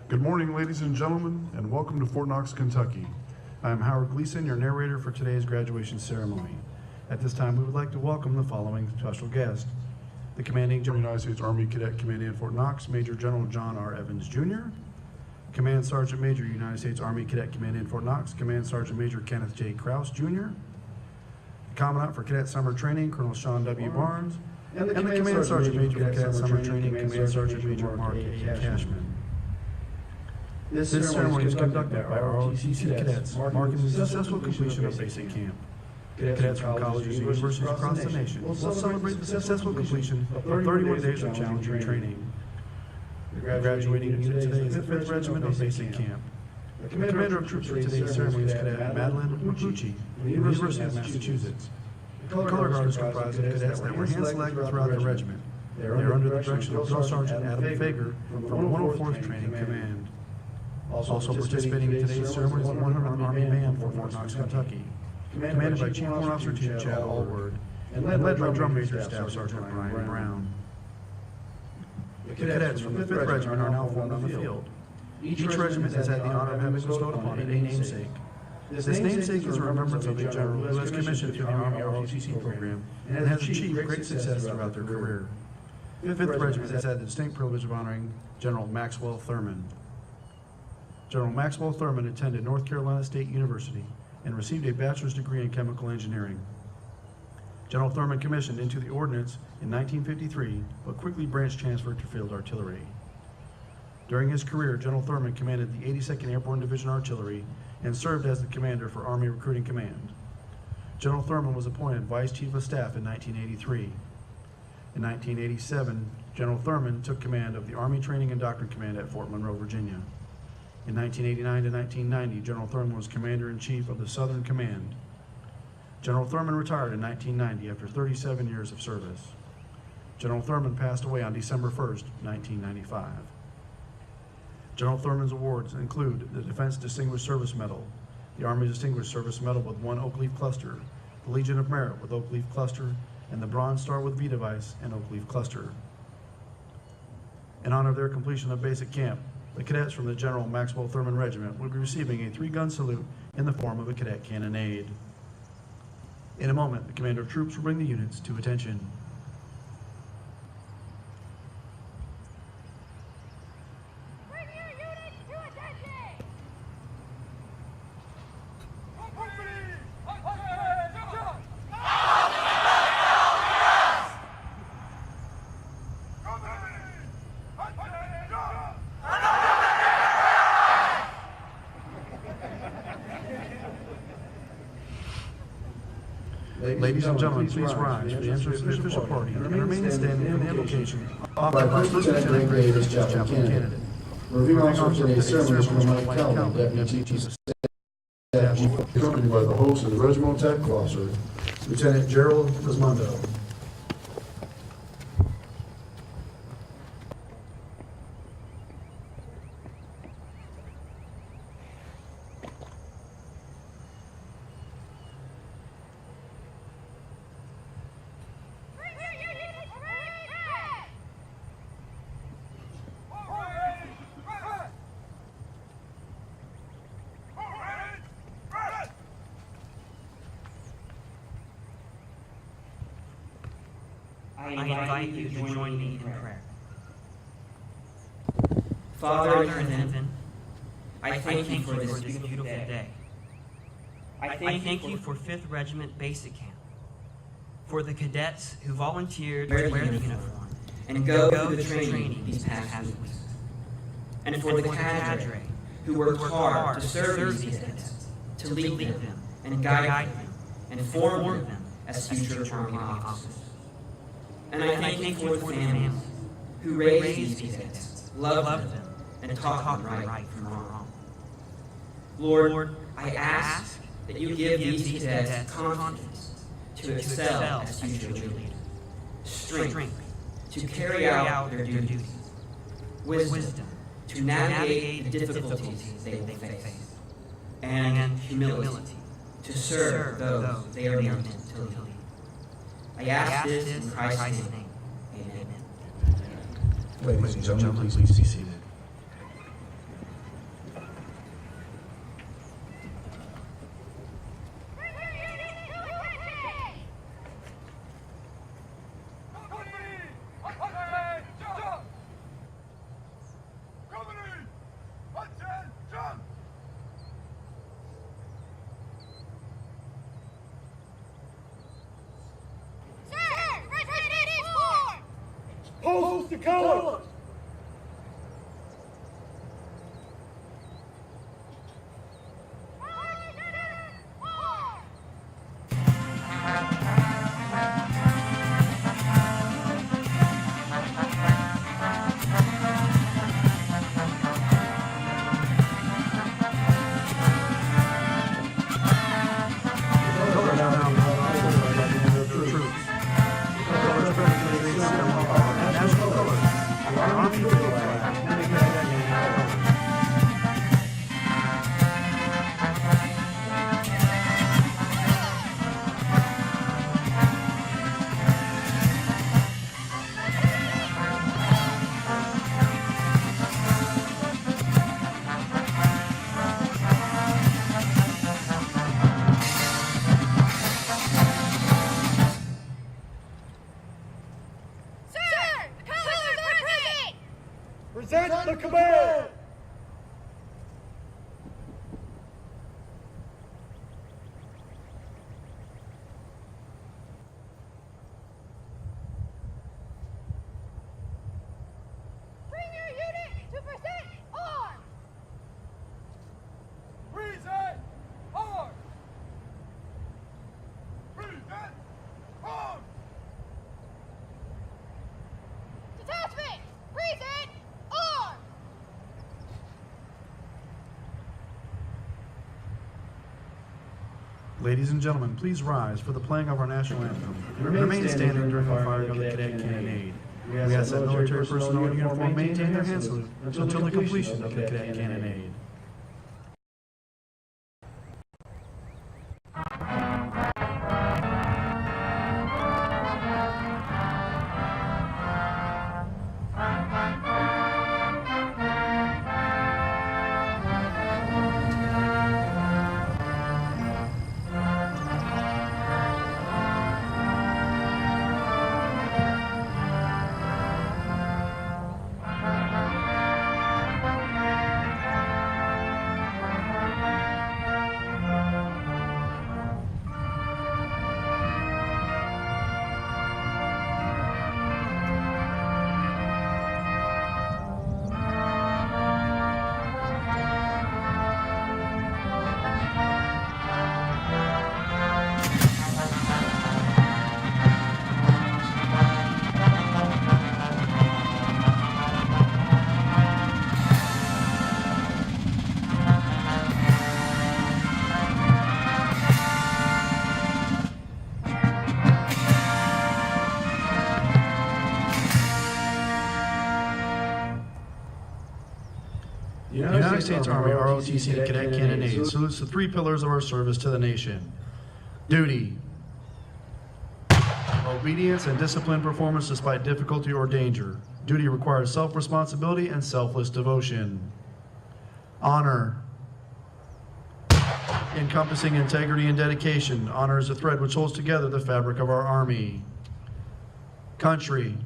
Good morning, ladies and gentlemen, and welcome to Fort Knox, Kentucky. I am Howard Gleason, your narrator for today's graduation ceremony. At this time, we would like to welcome the following special guest: the Commanding General United States Army Cadet Commanding Fort Knox, Major General John R. Evans, Jr., Command Sergeant Major United States Army Cadet Commanding Fort Knox, Command Sergeant Major Kenneth J. Krause, Jr., the Commandant for Cadet Summer Training, Colonel Sean W. Barnes, and the Command Sergeant Major for Cadet Summer Training, Command Sergeant Major Mark A. Cashman. This ceremony is conducted by ROTC cadets, marking the successful completion of basic camp. Cadets from colleges and universities across the nation will celebrate the successful completion of 31 days of challenging training. The graduating unit today is the 5th Regiment of Basic Camp. The commander of troops for today's ceremony is Cadet Madeline Mapucci from the University of Massachusetts. The color guard is comprised of cadets that were hand-selected throughout the regiment. They are under the direction of Drill Sergeant Adam Fager from the 104th Training Command. Also participating in today's ceremony is the 100th Army Band for Fort Knox, Kentucky, commanded by Chief Warrant Officer Chief Chad Allward, and led by Drum Major Staff Sergeant Brian Brown. The cadets from the 5th Regiment are now formed on the field. Each regiment has had the honor of having bestowed upon it a namesake. This namesake is a remembrance of a general who has commissioned through the Army ROTC program and has achieved great success throughout their career. The 5th Regiment has had the distinct privilege of honoring General Maxwell Thurman. General Maxwell Thurman attended North Carolina State University and received a bachelor's degree in chemical engineering. General Thurman commissioned into the Ordnance in 1953, but quickly branch transferred to field artillery. During his career, General Thurman commanded the 82nd Airborne Division Artillery and served as the commander for Army Recruiting Command. General Thurman was appointed Vice Chief of Staff in 1983. In 1987, General Thurman took command of the Army Training and Doctrine Command at Fort Monroe, Virginia. In 1989 to 1990, General Thurman was Commander-in-Chief of the Southern Command. General Thurman retired in 1990 after 37 years of service. General Thurman passed away on December 1st, 1995. General Thurman's awards include the Defense Distinguished Service Medal, the Army Distinguished Service Medal with 1 Oak Leaf Cluster, the Legion of Merit with Oak Leaf Cluster, and the Bronze Star with V Device and Oak Leaf Cluster. In honor of their completion of basic camp, the cadets from the General Maxwell Thurman Regiment will be receiving a 3-gun salute in the form of a cadet cannonade. In a moment, the commander of troops will bring the units to attention. Bring your units to attention! Ladies and gentlemen, please rise for the entrance of the official party and remain standing for the invocation offered by First Lieutenant Grade as Chaplain Candidate. Reviewing officer for today's ceremony is Colonel Mike Calvin, Deputy Chief of Staff, accompanied by the host and the regimental tactical officer, Lieutenant Gerald Cosmondo. I invite you to join me in prayer. Father in heaven, I thank you for this beautiful day. I thank you for 5th Regiment Basic Camp, for the cadets who volunteered to wear the uniform and go through the training these past weeks, and for the cadre who worked hard to serve these cadets, to lead them and guide them and form them as future Army officers. And I thank you for the families who raised these cadets, loved them, and taught them right from wrong. Lord, I ask that you give these cadets confidence to excel as future leaders, strength to carry out their duties, wisdom to navigate the difficulties they will face, and humility to serve those they are meant to lead. I ask this in Christ's name. Amen. Ladies and gentlemen, please be seated. to color. Present the command! Bring your unit to present arms! Present arms! Present arms! Detachment! Present arms! Ladies and gentlemen, please rise for the playing of our national anthem. Remain standing during the firing of the cadet cannonade. We ask that military personnel in uniform maintain their hand salute until the completion of the cadet cannonade. The United States Army ROTC Cadet Cannonade salutes the three pillars of our service to the nation: duty, obedience, and disciplined performance despite difficulty or danger. Duty requires self-responsibility and selfless devotion. Honor, encompassing integrity and dedication. Honor is a thread which holds together the fabric of our Army. Country,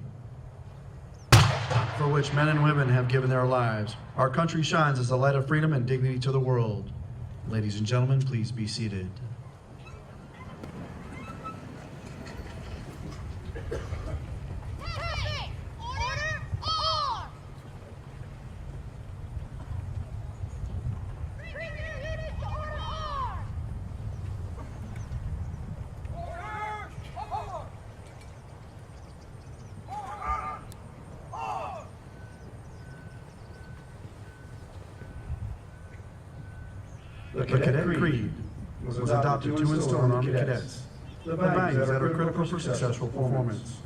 for which men and women have given their lives. Our country shines as the light of freedom and dignity to the world. Ladies and gentlemen, please be seated. Detachment! Order arms! Bring your units to order arms! The Cadet Creed was adopted to instill in Army cadets the values that are critical for successful performance.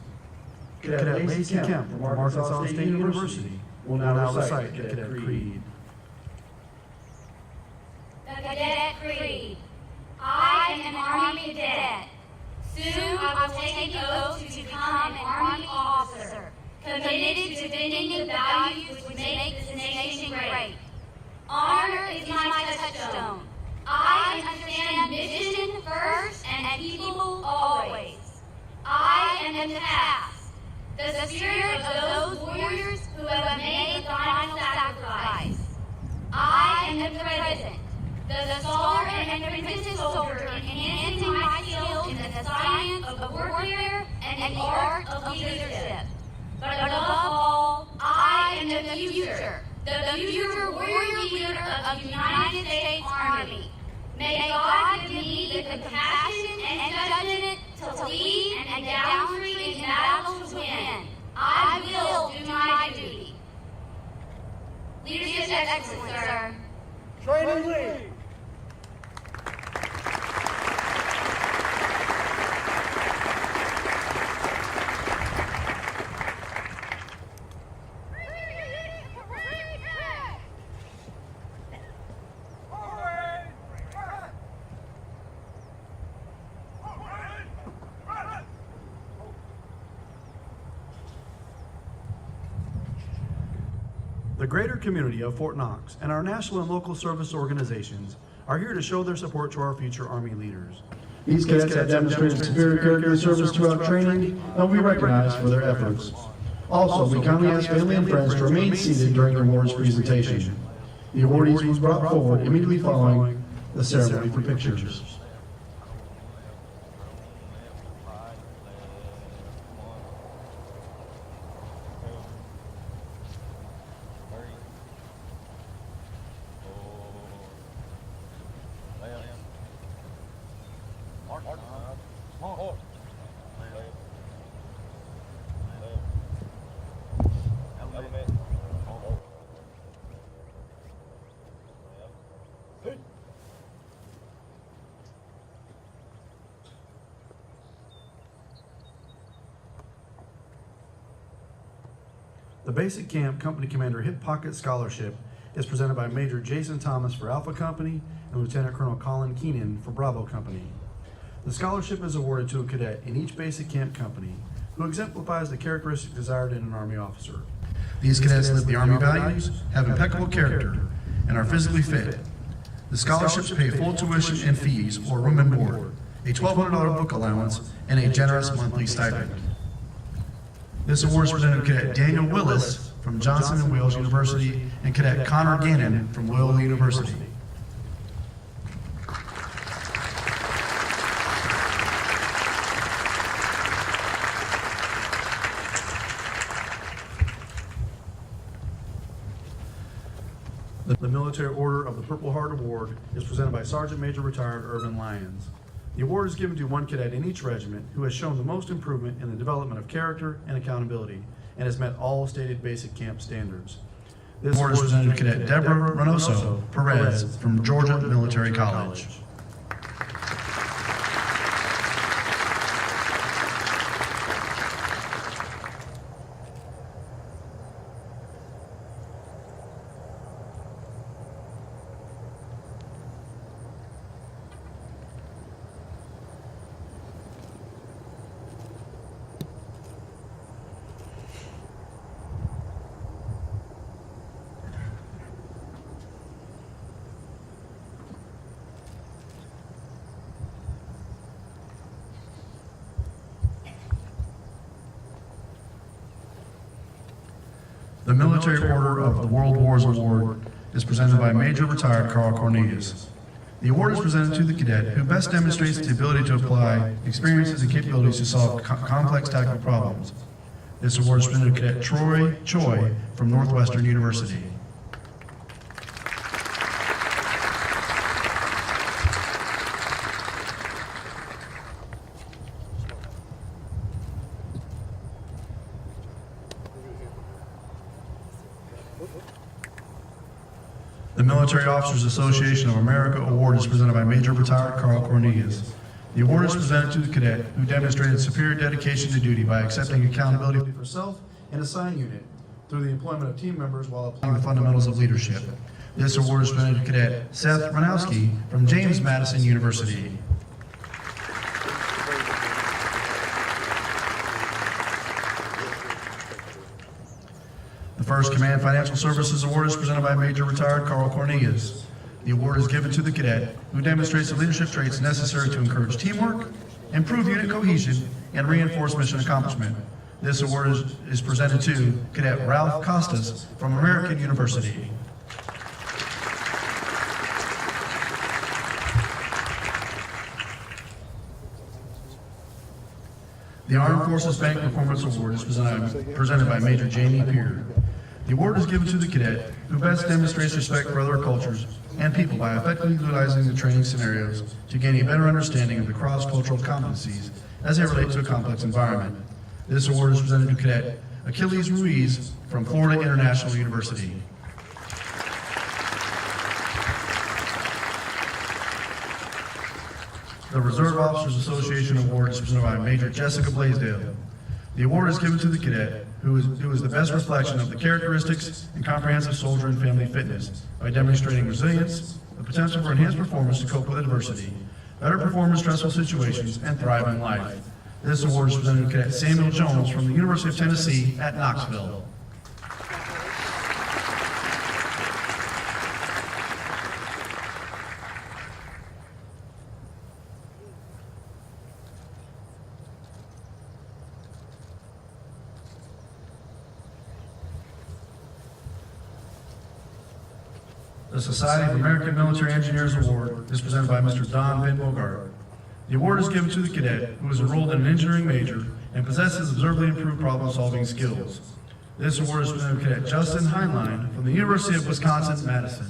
Cadet Lacey Kemp from Arkansas State University will now recite the Cadet Creed. The Cadet Creed. I am an Army cadet. Soon I will take the oath to become an Army officer, committed to defending the values which make this nation great. Honor is my touchstone. I understand mission first and people always. I am the past, the spirit of those warriors who have made the final sacrifice. I am the present, the star and apprentice soldier enhancing my skills in the science of warfare and the art of leadership. But above all, the future warrior leader of the United States Army. May God give me the compassion and judgment to lead and downstream in battles to win. I will do my duty. Leadership excellence, sir. Training lead. The greater community of Fort Knox and our national and local service organizations are here to show their support to our future Army leaders. These cadets have demonstrated superior character and service throughout training and will be recognized for their efforts. Also, we kindly ask family and friends to remain seated during the awards presentation. The awardees will be brought forward immediately following the ceremony for pictures. The Basic Camp Company Commander Hip Pocket Scholarship is presented by Major Jason Thomas for Alpha Company and Lieutenant Colonel Colin Keenan for Bravo Company. The scholarship is awarded to a cadet in each Basic Camp Company who exemplifies the characteristics desired in an Army officer. These cadets live the Army values, have impeccable character, and are physically fit. The scholarships pay full tuition and fees or room and board, a $1,200 book allowance, and a generous monthly stipend. This award is presented to Cadet Daniel Willis from Johnson and Wales University and Cadet Connor Gannon from Loyola University. The Military Order of the Purple Heart Award is presented by Sergeant Major Retired Irvin Lyons. The award is given to one cadet in each regiment who has shown the most improvement in the development of character and accountability and has met all stated basic camp standards. This award is presented to Cadet Deborah Reynoso Perez from Georgia Military College. The Military Order of the World Wars Award is presented by Major Retired Carl Cornelius. The award is presented to the cadet who best demonstrates the ability to apply experiences and capabilities to solve complex tactical problems. This award is presented to Cadet Troy Choi from Northwestern University. The Military Officers Association of America Award is presented by Major Retired Carl Cornelius. The award is presented to the cadet who demonstrated superior dedication to duty by accepting accountability for self and assigned unit through the employment of team members while applying the fundamentals of leadership. This award is presented to Cadet Seth Ranowski from James Madison University. The First Command Financial Services Award is presented by Major Retired Carl Cornelius. The award is given to the cadet who demonstrates the leadership traits necessary to encourage teamwork, improve unit cohesion, and reinforce mission accomplishment. This award is presented to Cadet Ralph Costas from American University. The Armed Forces Bank Performance Award is presented by Major Jamie Peer. The award is given to the cadet who best demonstrates respect for other cultures and people by effectively utilizing the training scenarios to gain a better understanding of the cross-cultural competencies as they relate to a complex environment. This award is presented to Cadet Achilles Ruiz from Florida International University. The Reserve Officers Association Award is presented by Major Jessica Blaisdell. The award is given to the cadet who is the best reflection of the characteristics and comprehensive soldier and family fitness by demonstrating resilience, the potential for enhanced performance to cope with adversity, better perform in stressful situations, and thrive in life. This award is presented to Cadet Samuel Jones from the University of Tennessee at Knoxville. The Society of American Military Engineers Award is presented by Mr. Don Van Bogart. The award is given to the cadet who is enrolled in an engineering major and possesses observably improved problem-solving skills. This award is presented to Cadet Justin Heinlein from the University of Wisconsin-Madison.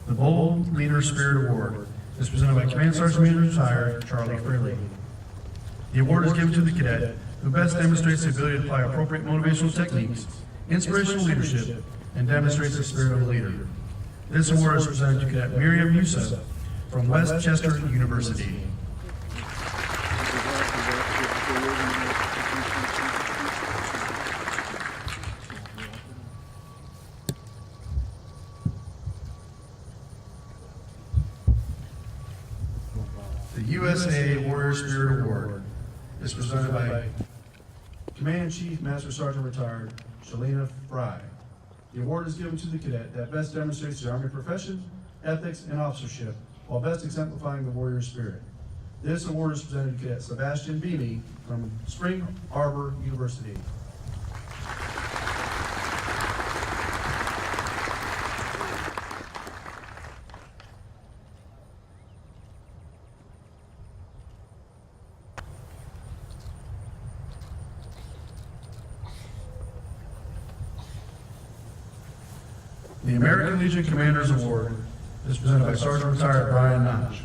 The Bold Leader Spirit Award is presented by Command Sergeant Major Retired Charlie Frehley. The award is given to the cadet who best demonstrates the ability to apply appropriate motivational techniques, inspirational leadership, and demonstrates the spirit of a leader. This award is presented to Cadet Miriam Youssef from West Chester University. The USA Warrior Spirit Award is presented by Command Chief Master Sergeant Retired Shalina Fry. The award is given to the cadet that best demonstrates the Army profession, ethics, and officership while best exemplifying the warrior spirit. This award is presented to Cadet Sebastian Beanie from Spring Arbor University. The American Legion Commander's Award is presented by Sergeant Retired Brian Notch.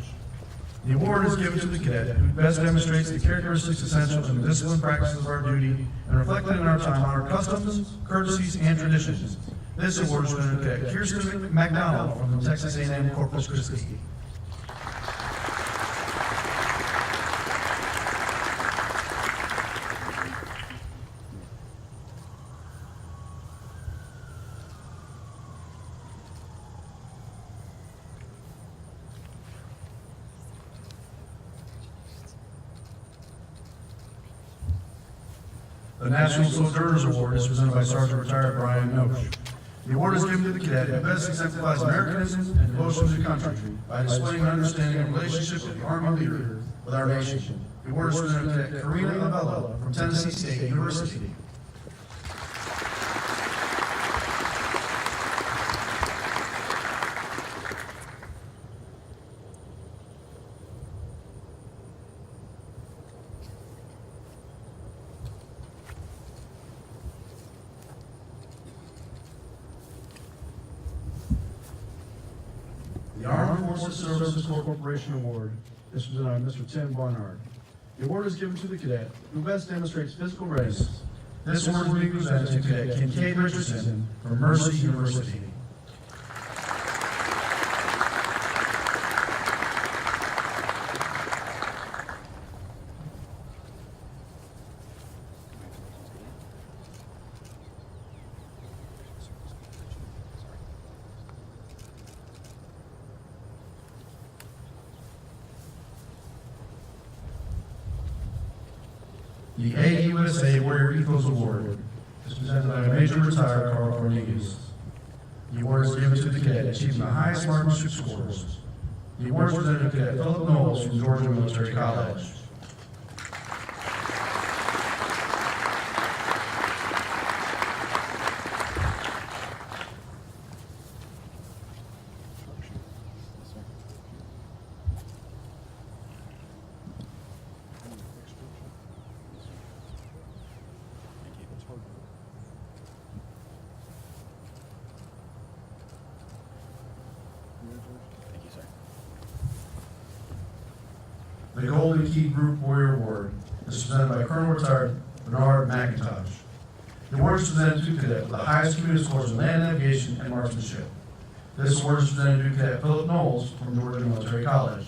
The award is given to the cadet who best demonstrates the characteristics essential in the disciplined practices of our duty and reflected in our time-honored customs, courtesies, and traditions. This award is presented to Cadet Kirsten McDonald from the Texas A&M Corpus Christi. The National Sojourners Award is presented by Sergeant Retired Brian Noche. The award is given to the cadet who best exemplifies Americanism and devotion to the country by displaying an understanding of relationship with the Army leader with our nation. The award is presented to Cadet Karina Abella from Tennessee State University. The Armed Forces Services Corporation Award is presented by Mr. Tim Barnard. The award is given to the cadet who best demonstrates physical readiness. This award is being presented to Cadet Kincaid Richardson from Mercy University. The AUSA Warrior Ethos Award is presented by Major Retired Carl Cornelius. The award is given to the cadet achieving the highest marksmanship scores. The award is presented to Cadet Philip Knowles from Georgia Military College. The Golden Key Group Warrior Award is presented by Colonel Retired Barnard McIntosh. The award is presented to cadet with the highest community scores in land navigation and marksmanship. This award is presented to Cadet Philip Knowles from Georgia Military College.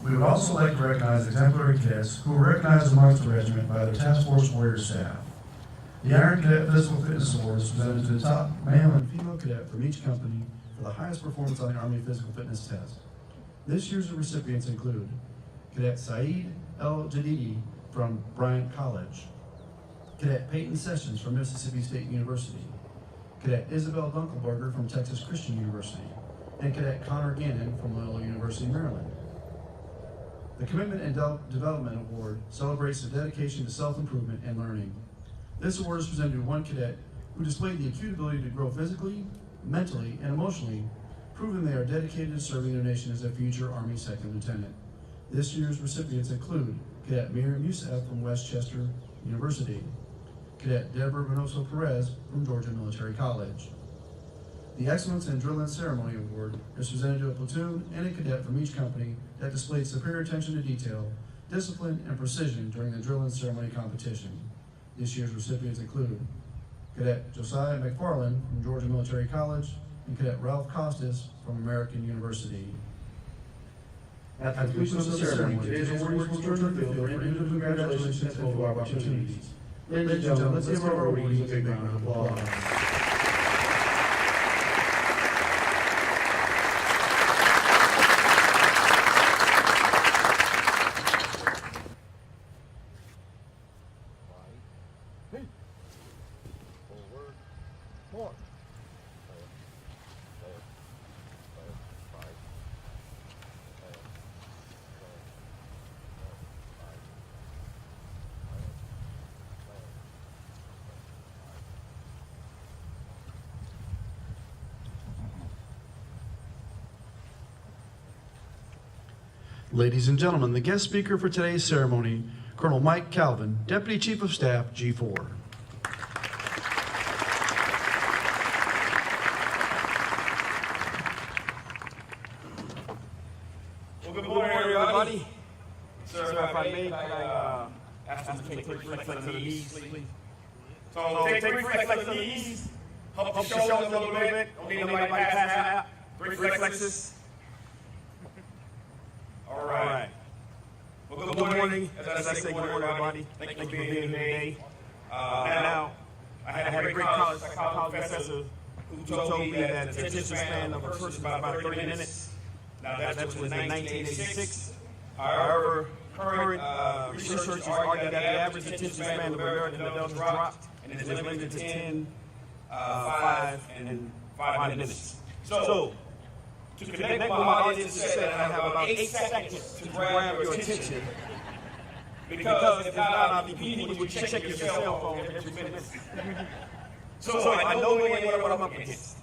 We would also like to recognize exemplary cadets who were recognized amongst the regiment by the Task Force Warrior staff. The Iron Cadet Physical Fitness Award is presented to the top male and female cadet from each company for the highest performance on the Army Physical Fitness Test. This year's recipients include Cadet Saeed El Jadidi from Bryant College, Cadet Peyton Sessions from Mississippi State University, Cadet Isabel Dunkelberger from Texas Christian University, and Cadet Connor Gannon from Loyola University, Maryland. The Commitment and Development Award celebrates the dedication to self-improvement and learning. This award is presented to one cadet who displayed the acute ability to grow physically, mentally, and emotionally, proving they are dedicated to serving their nation as a future Army Second Lieutenant. This year's recipients include Cadet Miriam Youssef from Westchester University, Cadet Deborah Venoso Perez from Georgia Military College. The Excellence in Drill and Ceremony Award is presented to a platoon and a cadet from each company that displayed superior attention to detail, discipline, and precision during the drill and ceremony competition. This year's recipients include Cadet Josiah McFarland from Georgia Military College and Cadet Ralph Costas from American University. At the conclusion of the ceremony, today's awardees will return to the field for individual congratulations and photo opportunities. Ladies and gentlemen, let's give our awardees a big round of applause. Ladies and gentlemen, the guest speaker for today's ceremony, Colonel Mike Calvin, Deputy Chief of Staff, G4. Well, good morning, everybody. Sir, if I may, I ask them to take 3 flex on the knees, please. So take 3 flex on the knees, hump your shoulders a little bit, don't need nobody past that. 3 flexes. All right. Well, good morning. As I say, good morning, everybody. Thank you for being here today. Now, I had a great college professor who told me that the attention span of a person is about 30 minutes. Now, that was in 1986. However, current researchers argue that the average attention span of American adults dropped and is limited to 10, 5, and 5 minutes. So, to connect with my audience said, I have about 8 seconds to grab your attention. Because if not, I'll be beating you, would check your cell phone every minute. So I know what I'm up against.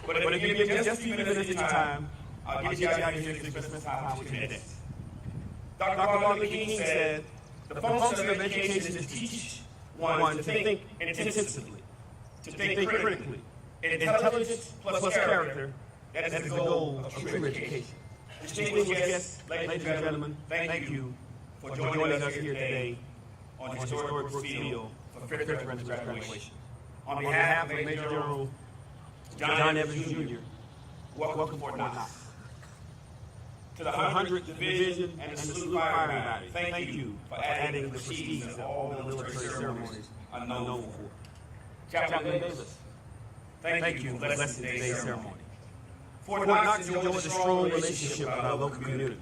But if you give me just a few minutes of your time, I'll get you out of here to spend time with cadets. Dr. Martin Luther King said, the function of education is to teach one to think intensively, to think critically, intelligence plus character. That is the goal of true education. Distinguished guests, ladies and gentlemen, thank you for joining us here today on historic Brooks Field for 5th Regiment graduation. On behalf of Major General John Evans Jr., welcome Fort Knox. To the 100th Division and the Salute Fire Brigade, thank you for adding the prestige of all the military ceremonies are known for. Chaplain Davis, thank you for blessing today's ceremony. Fort Knox enjoys a strong relationship with our local community.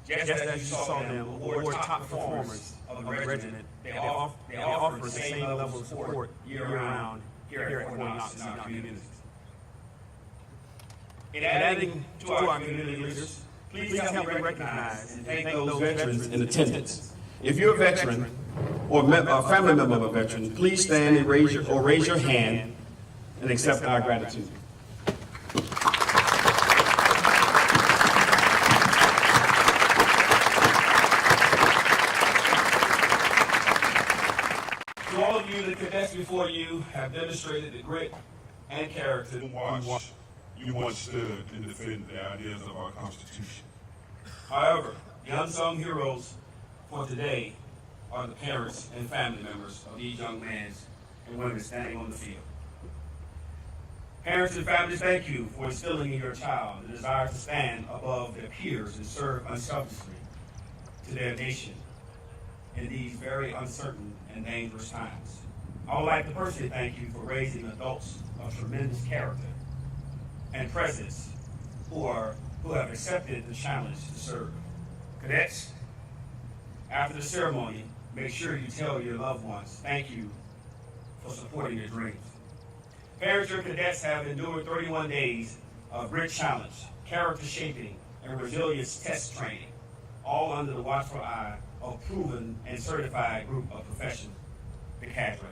Just as you saw them award top performers of the regiment, they offer the same level of support year-round here at Fort Knox in our communities. In adding to our community leaders, please help me recognize and thank those veterans in attendance. If you're a veteran or a family member of a veteran, please stand and raise your hand and accept our gratitude. To all of you, the cadets before you have demonstrated the grit and character. You once stood and defended the ideas of our Constitution. However, the unsung heroes for today are the parents and family members of these young men and women standing on the field. Parents and families, thank you for instilling in your child the desire to stand above their peers and serve unselfishly to their nation in these very uncertain and dangerous times. I would like to personally thank you for raising adults of tremendous character and presence who have accepted the challenge to serve. Cadets, after the ceremony, make sure you tell your loved ones thank you for supporting your dreams. Parents, your cadets have endured 31 days of grit challenge, character shaping, and resilience test training, all under the watchful eye of proven and certified group of professionals, the cadre.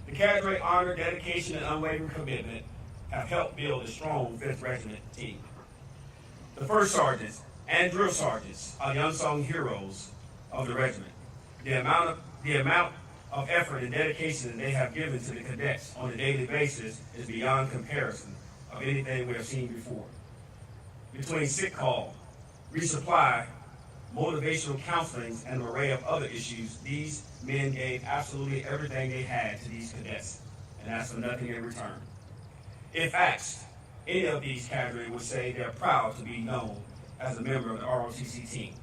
The cadre honor, dedication, and unwavering commitment have helped build a strong 5th Regiment team. The first sergeants and drill sergeants are the unsung heroes of the regiment. The amount of effort and dedication that they have given to the cadets on a daily basis is beyond comparison of anything we have seen before. Between sick call, resupply, motivational counseling, and an array of other issues, these men gave absolutely everything they had to these cadets and asked for nothing in return. If asked, any of these cadre would say they're proud to be known as a member of the ROTC team.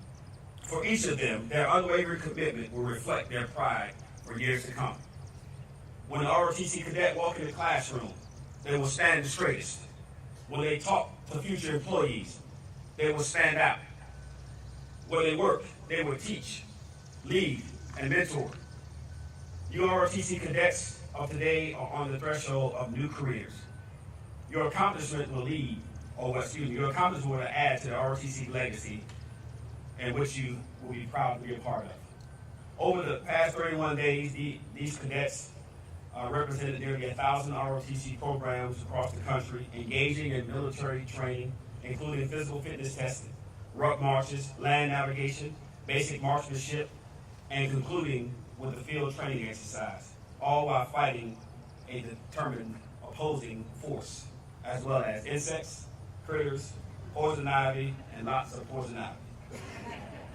For each of them, their unwavering commitment will reflect their pride for years to come. When an ROTC cadet walks in the classroom, they will stand the straightest. When they talk to future employees, they will stand out. Where they work, they will teach, lead, and mentor. You ROTC cadets of today are on the threshold of new careers. Your accomplishment will your accomplishment will add to the ROTC legacy, and which you will be proud to be a part of. Over the past 31 days, these cadets represented nearly 1,000 ROTC programs across the country, engaging in military training, including physical fitness testing, ruck marches, land navigation, basic marksmanship, and concluding with a field training exercise, all while fighting a determined opposing force, as well as insects, critters, poison ivy, and lots of poison ivy.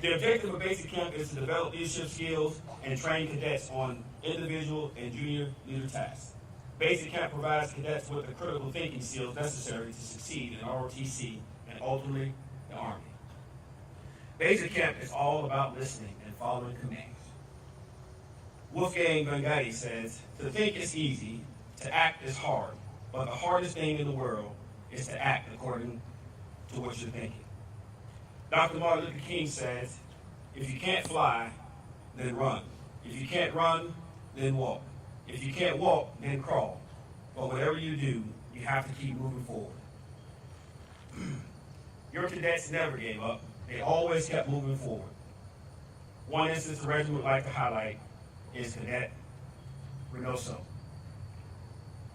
The objective of basic camp is to develop leadership skills and train cadets on individual and junior leader tasks. Basic camp provides cadets with the critical thinking skills necessary to succeed in ROTC and ultimately the Army. Basic camp is all about listening and following commands. Wolfgang Van says, "To think is easy, to act is hard, but the hardest thing in the world is to act according to what you're thinking." Dr. Martin Luther King says, "If you can't fly, then run. If you can't run, then walk. If you can't walk, then crawl. But whatever you do, you have to keep moving forward." Your cadets never gave up. They always kept moving forward. One instance the regiment would like to highlight is Cadet Reynoso.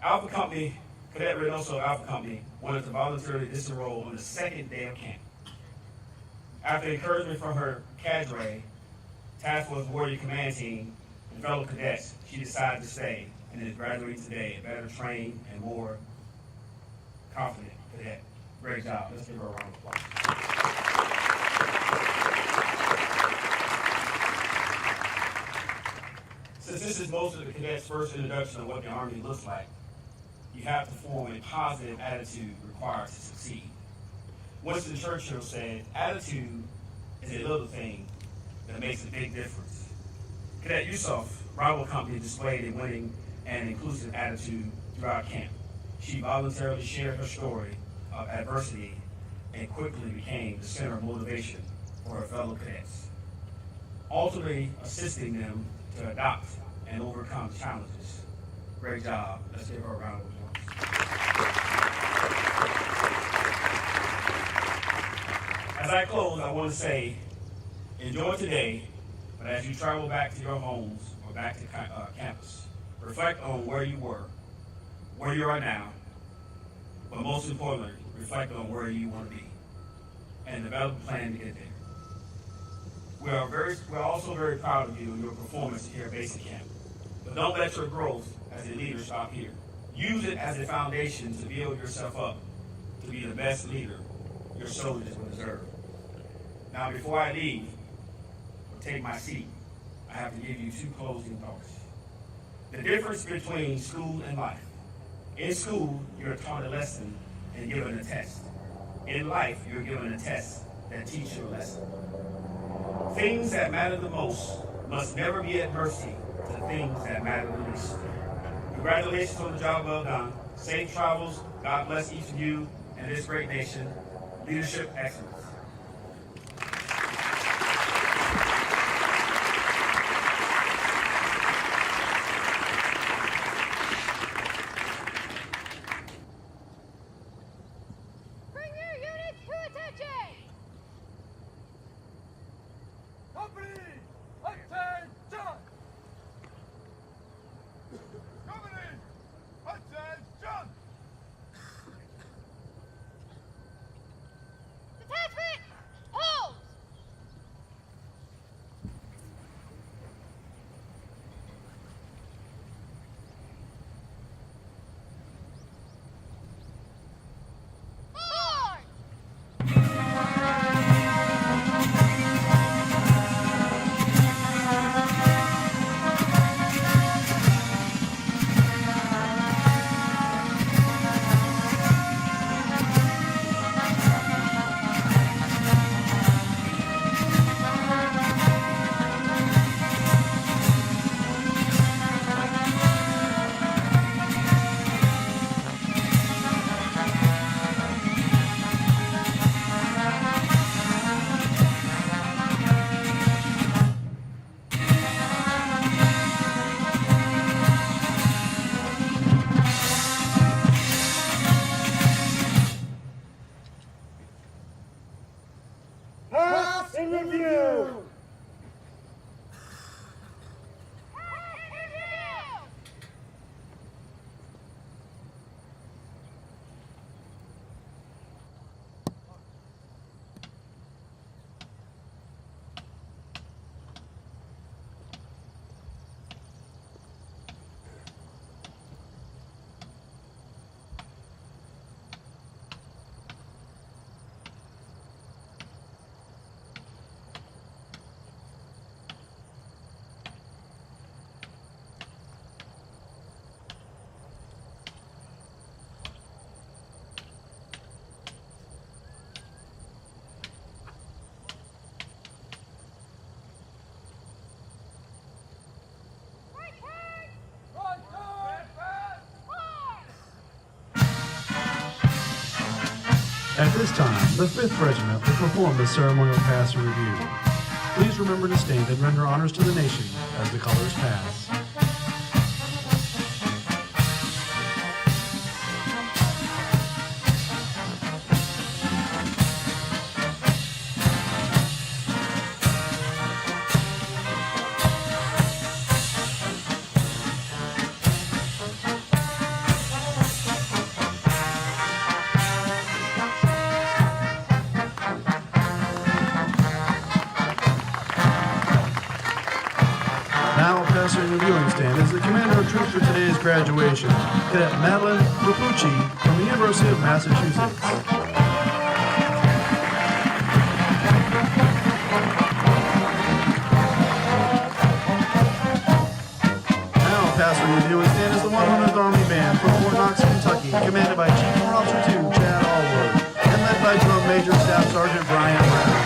Cadet Reynoso Alpha Company wanted to voluntarily disenroll on the second day of camp. After encouragement from her cadre, Task Force Warrior Command Team, and fellow cadets, she decided to stay and is graduating today a better trained and more confident cadet. Great job. Let's give her a round of applause. Since this is most of the cadets' first introduction of what the Army looks like, you have to form a positive attitude required to succeed. Winston Churchill said, attitude is a little thing that makes a big difference. Cadet Yusuf, Bravo Company, displayed a winning and inclusive attitude throughout camp. She voluntarily shared her story of adversity and quickly became the center of motivation for her fellow cadets, ultimately assisting them to adopt and overcome challenges. Great job. Let's give her a round of applause. As I close, I want to say, enjoy today, but as you travel back to your homes or back to campus, reflect on where you were, where you are now, but most importantly, reflect on where you want to be, and develop a plan to get there. We're also very proud of you and your performance here at Basic Camp, but don't let your growth as a leader stop here. Use it as a foundation to build yourself up to be the best leader your soldiers will deserve. Now, before I leave or take my seat, I have to give you two closing thoughts. The difference between school and life. In school, you're taught a lesson and given a test. In life, you're given a test that teaches you a lesson. Things that matter the most must never be at mercy to the things that matter the least. Congratulations on the job well done. Safe travels. God bless each of you and this great nation. Leadership excellence. Bring your units to attention! Company, attention! Company, attention! Detachment, hold! Forward! Pass in review! Right turn! Right turn! Forward! At this time, the 5th Regiment will perform the ceremonial pass and review. Please remember to stand and render honors to the nation as the colors pass. Now, passing and reviewing stand is the commander of troops for today's graduation, Cadet Madeline Rapucci from the University of Massachusetts. Now, passing and reviewing stand is the 100th Army Band from Fort Knox, Kentucky. Sergeant Brian Brown.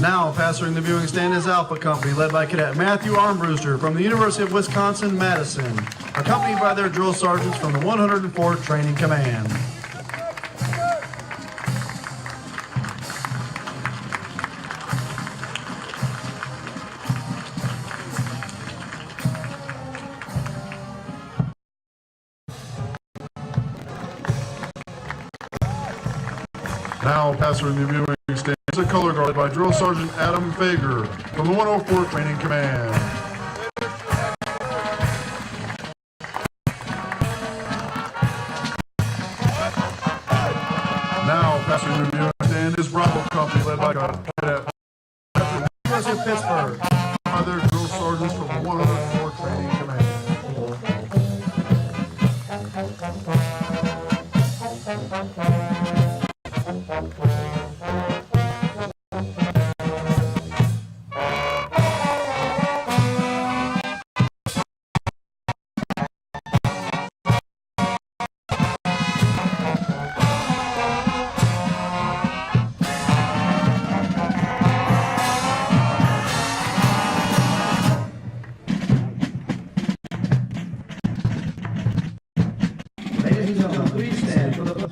Now, pastoring the viewing stand is Alpha Company, led by Cadet Matthew Armbruster from the University of Wisconsin-Madison, accompanied by their drill sergeants from the 104th Training Command. Now, pastoring the viewing stand is a color guard by Drill Sergeant Adam Fager from the 104th Training Command. Now, pastoring the viewing stand is Bravo Company, led by Cadet University of Pittsburgh, by their drill sergeants from the 104th Training Command. Ladies and gentlemen, please stand for the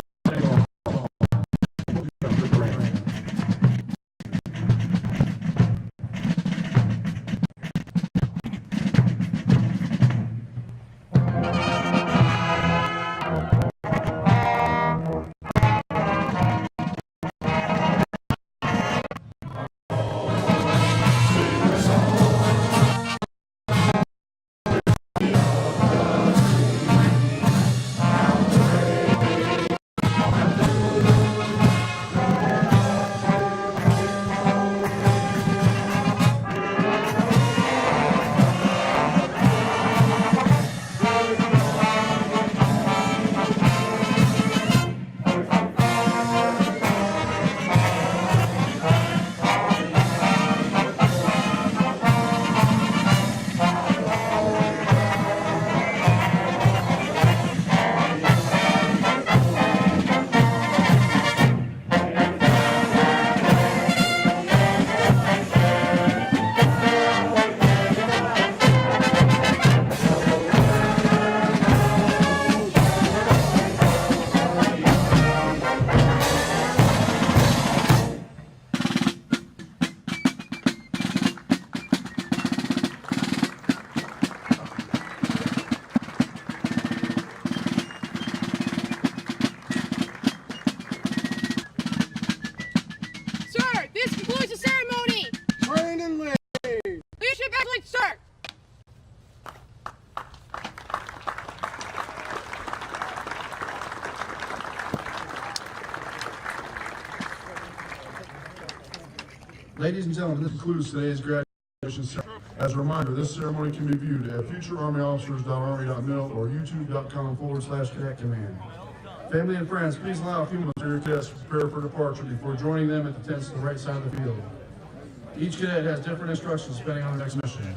Ladies and gentlemen, this concludes today's graduation ceremony. As a reminder, this ceremony can be viewed at futurearmyofficers.army.mil or youtube.com/cadet command. Family and friends, please allow a few moments for your cadets to prepare for departure before joining them at the tents to the right side of the field. Each cadet has different instructions depending on the next mission.